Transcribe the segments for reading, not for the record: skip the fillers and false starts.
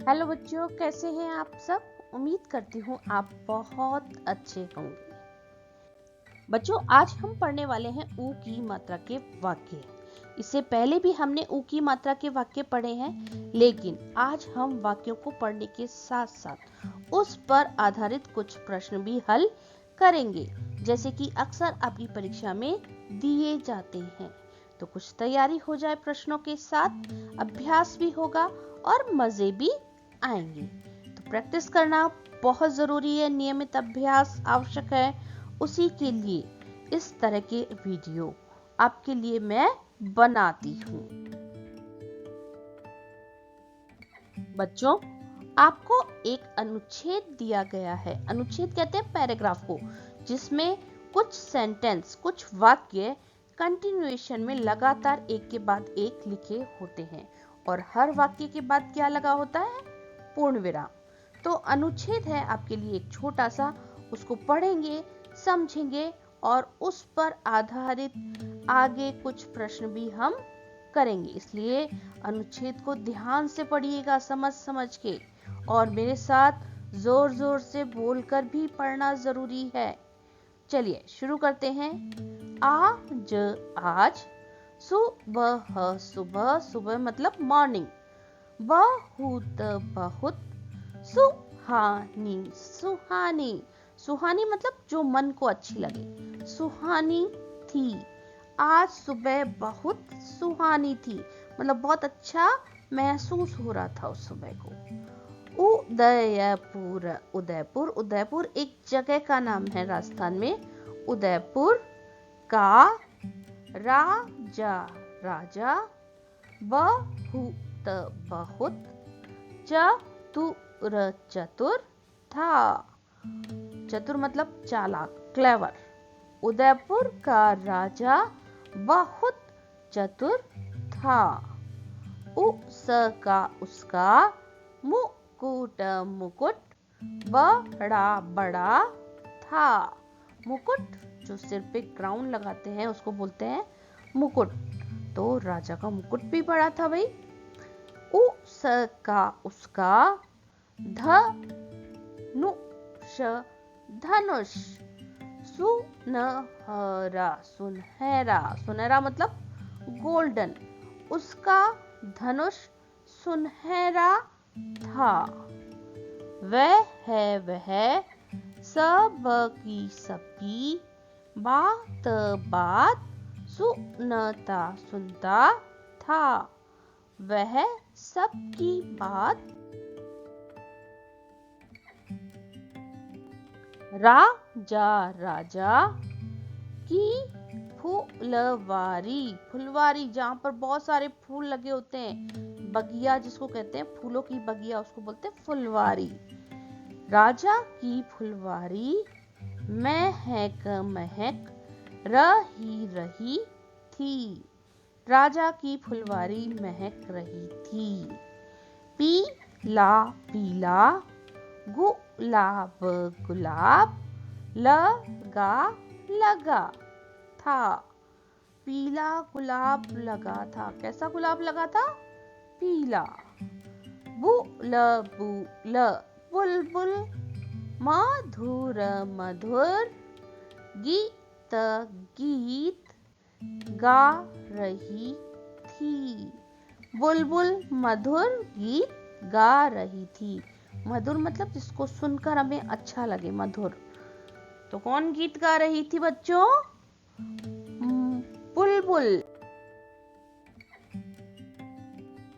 Hello बच्चों, कैसे हैं आप सब। उम्मीद करती हूँ आप बहुत अच्छे होंगे। बच्चों, आज हम पढ़ने वाले हैं ऊ की मात्रा के वाक्य। इससे पहले भी हमने ऊ की मात्रा के वाक्य पढ़े हैं, लेकिन आज हम वाक्यों को पढ़ने के साथ साथ उस पर आधारित कुछ प्रश्न भी हल करेंगे, जैसे कि अक्सर आपकी परीक्षा में दिए जाते हैं। तो कुछ तैयारी हो जाए, प्रश्नों के साथ अभ्यास भी होगा और मजे भी आएंगे। तो प्रैक्टिस करना बहुत जरूरी है, नियमित अभ्यास आवश्यक है। उसी के लिए इस तरह के वीडियो आपके लिए मैं बनाती हूँ। बच्चों, आपको एक अनुच्छेद दिया गया है। अनुच्छेद कहते हैं पैराग्राफ को, जिसमें कुछ सेंटेंस, कुछ वाक्य कंटिन्यूएशन में लगातार एक के बाद एक लिखे होते हैं और हर वाक्य के बाद क्या लगा होता है? पूर्ण विराम। तो अनुच्छेद है आपके लिए एक छोटा सा, उसको पढ़ेंगे, समझेंगे और उस पर आधारित आगे कुछ प्रश्न भी हम करेंगे। इसलिए अनुच्छेद को ध्यान से पढ़िएगा, समझ समझ के, और मेरे साथ जोर जोर से बोलकर भी पढ़ना जरूरी है। चलिए शुरू करते हैं। आज, आज, सुबह, सुबह, सुबह मतलब मॉर्निंग, बहुत, बहुत, सुहानी, सुहानी, सुहानी मतलब जो मन को अच्छी लगे, सुहानी थी। आज सुबह बहुत सुहानी थी, मतलब बहुत अच्छा महसूस हो रहा था उस सुबह को। उदयपुर, उदयपुर, उदयपुर एक जगह का नाम है राजस्थान में। उदयपुर का राजा, राजा, बहुत, बहुत, चतुर, चतुर था। चतुर मतलब चालाक, क्लेवर। उदयपुर का राजा बहुत चतुर था। उसका, उसका, मुकुट, मुकुट, बड़ा बड़ा था। मुकुट जो सिर पे क्राउन लगाते हैं उसको बोलते हैं मुकुट। तो राजा का मुकुट भी बड़ा था भाई। उसका, उसका, धनुष, धनुष, सुनहरा, सुनहरा, सुनहरा मतलब गोल्डन। उसका धनुष सुनहरा था। वह सबकी, सबकी, बात, बात, सुनता, सुनता था। वह सबकी बात, राजा, राजा की फुलवारी, फुलवारी जहां पर बहुत सारे फूल लगे होते हैं, बगिया जिसको कहते हैं, फूलों की बगिया, उसको बोलते हैं फुलवारी। राजा की फुलवारी महक, महक रही, रही थी। राजा की फुलवारी महक रही थी। पीला, पीला, गुलाब, गुलाब, लगा, लगा था। पीला गुलाब लगा था। कैसा गुलाब लगा था? पीला। बुलबुल, बुलबुल, मधुर, मधुर, गीत, गीत गा रही थी। बुलबुल मधुर गीत गा रही थी। मधुर मतलब जिसको सुनकर हमें अच्छा लगे, मधुर। तो कौन गीत गा रही थी बच्चों? बुलबुल।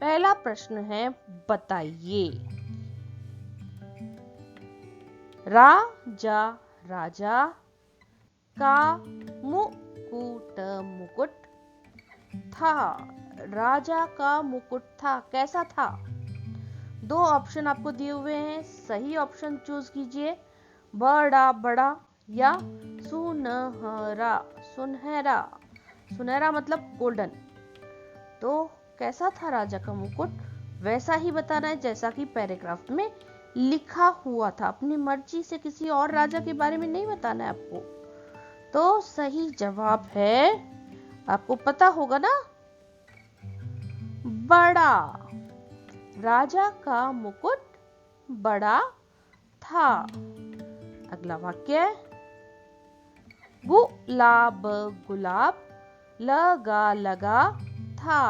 पहला प्रश्न है, बताइए। राजा, राजा का मुकुट, मुकुट था। राजा का मुकुट था। कैसा था? दो ऑप्शन आपको दिए हुए हैं, सही ऑप्शन चूज कीजिए। बड़ा, बड़ा या सुनहरा, सुनहरा। सुनहरा मतलब गोल्डन। तो कैसा था राजा का मुकुट? वैसा ही बताना है जैसा कि पैराग्राफ में लिखा हुआ था। अपनी मर्जी से किसी और राजा के बारे में नहीं बताना है आपको। तो सही जवाब है, आपको पता होगा ना, बड़ा। राजा का मुकुट बड़ा था। अगला वाक्य, गुलाब गुलाब लगा लगा था।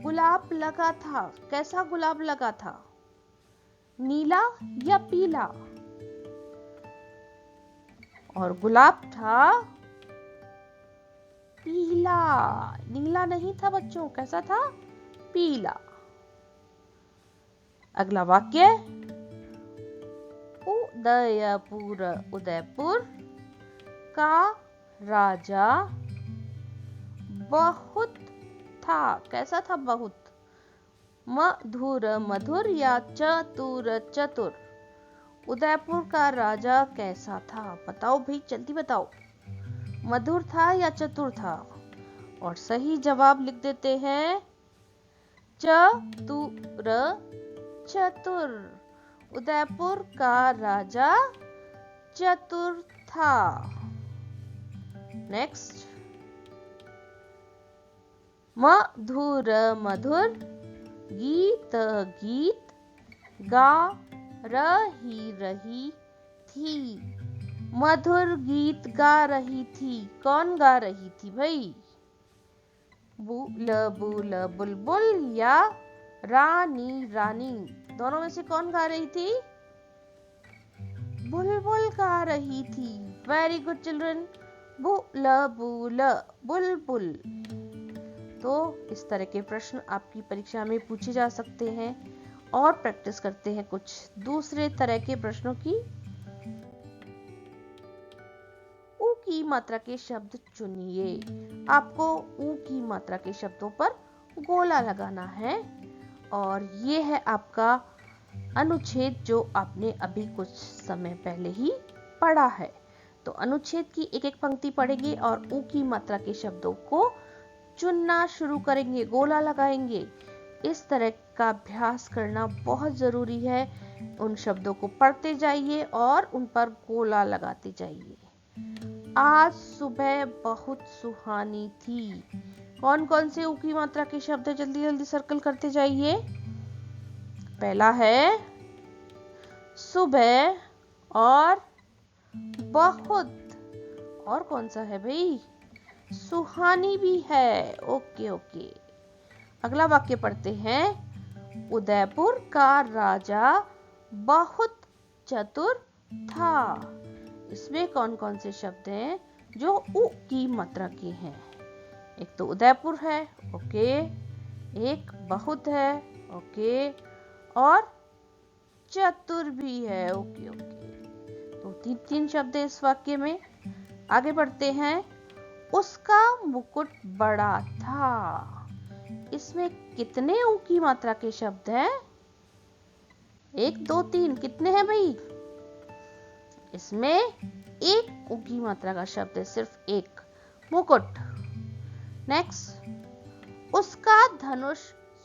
गुलाब लगा था, कैसा गुलाब लगा था? नीला या पीला? और गुलाब था पीला, नीला नहीं था बच्चों, कैसा था? पीला। अगला वाक्य, उदयपुर उदयपुर का राजा बहुत था, कैसा था? बहुत। मधुर मधुर या चतुर चतुर? उदयपुर का राजा कैसा था? बताओ भाई, जल्दी बताओ, मधुर था या चतुर था? और सही जवाब लिख देते हैं चतुर चतुर। उदयपुर का राजा चतुर था। नेक्स्ट, मधुर मधुर गीत गीत गा रही थी। मधुर गीत गा रही थी, कौन गा रही थी भाई? बुलबुल बुलबुल या रानी रानी? दोनों में से कौन गा रही थी? बुलबुल गा रही थी। वेरी गुड चिल्ड्रन, बुलबुल बुलबुल। तो इस तरह के प्रश्न आपकी परीक्षा में पूछे जा सकते हैं। और प्रैक्टिस करते हैं कुछ दूसरे तरह के प्रश्नों की। ऊ की मात्रा के शब्द चुनिए। आपको ऊ की मात्रा के शब्दों पर गोला लगाना है। और ये है आपका अनुच्छेद जो आपने अभी कुछ समय पहले ही पढ़ा है। तो अनुच्छेद की एक एक पंक्ति पढ़ेंगे और ऊ की मात्रा के शब्दों को चुनना शुरू करेंगे, गोला लगाएंगे। इस तरह का अभ्यास करना बहुत जरूरी है। उन शब्दों को पढ़ते जाइए और उन पर गोला लगाते जाइए। आज सुबह बहुत सुहानी थी। कौन कौन से ऊ की मात्रा के शब्द है? जल्दी जल्दी सर्कल करते जाइए। पहला है सुबह और बहुत। और कौन सा है भाई? सुहानी भी है। Okay okay. अगला वाक्य पढ़ते हैं, उदयपुर का राजा बहुत चतुर था। इसमें कौन कौन से शब्द हैं जो उ की मात्रा के हैं? एक तो उदयपुर है, ओके, एक बहुत है, ओके, और चतुर भी है, ओके ओके। तो तीन तीन शब्द है इस वाक्य में। आगे बढ़ते हैं, उसका मुकुट बड़ा था। इसमें कितने ऊ की मात्रा के शब्द हैं? एक दो तीन, कितने हैं भाई? इसमें एक ऊ की मात्रा का शब्द है, सिर्फ एक, मुकुट। नेक्स्ट, उसका धनुष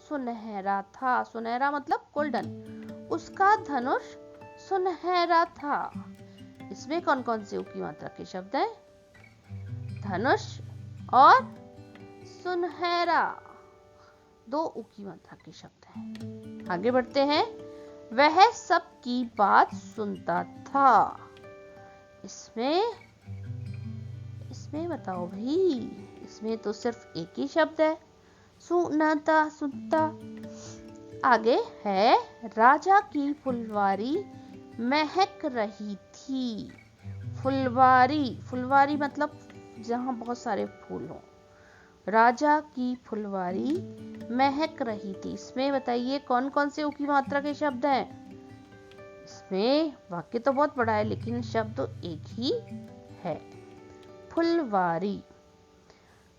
सुनहरा था। सुनहरा मतलब गोल्डन। उसका धनुष सुनहरा था। इसमें कौन कौन से ऊ की मात्रा के शब्द हैं? धनुष और सुनहरा, दो ऊ की मात्रा के शब्द हैं। आगे बढ़ते हैं, वह सबकी बात सुनता था। इसमें बताओ भाई, इसमें तो सिर्फ एक ही शब्द है, सुनता सुनता। आगे है, राजा की फुलवारी महक रही थी। फुलवारी, फुलवारी मतलब जहां बहुत सारे फूल हो। राजा की फुलवारी महक रही थी। इसमें बताइए कौन कौन से ऊ की मात्रा के शब्द हैं? इसमें वाक्य तो बहुत बड़ा है लेकिन शब्द एक ही है, फुलवारी।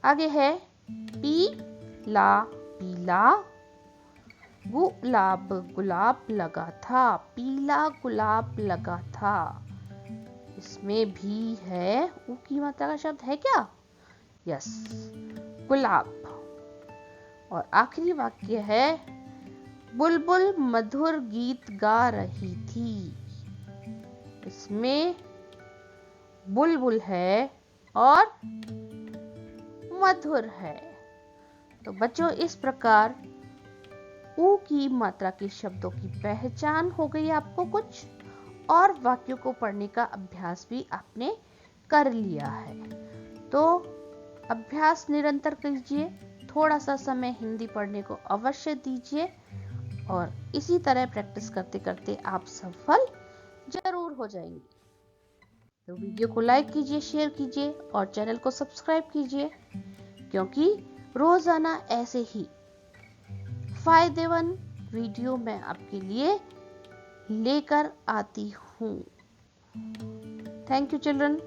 आगे है, पीला पीला गुलाब गुलाब लगा था। पीला गुलाब लगा था। इसमें भी है ऊ की मात्रा का शब्द है क्या? यस, गुलाब। और आखिरी वाक्य है, बुलबुल मधुर गीत गा रही थी। इसमें बुलबुल है और मधुर है। तो बच्चों, इस प्रकार ऊ की मात्रा के शब्दों की पहचान हो गई आपको कुछ, और वाक्यों को पढ़ने का अभ्यास भी आपने कर लिया है। तो अभ्यास निरंतर कीजिए, थोड़ा सा समय हिंदी पढ़ने को अवश्य दीजिए, और इसी तरह प्रैक्टिस करते करते आप सफल जरूर हो जाएंगे। तो वीडियो को लाइक कीजिए, शेयर कीजिए और चैनल को सब्सक्राइब कीजिए, क्योंकि रोजाना ऐसे ही फायदेमंद वीडियो मैं आपके लिए लेकर आती हूँ। Thank you children.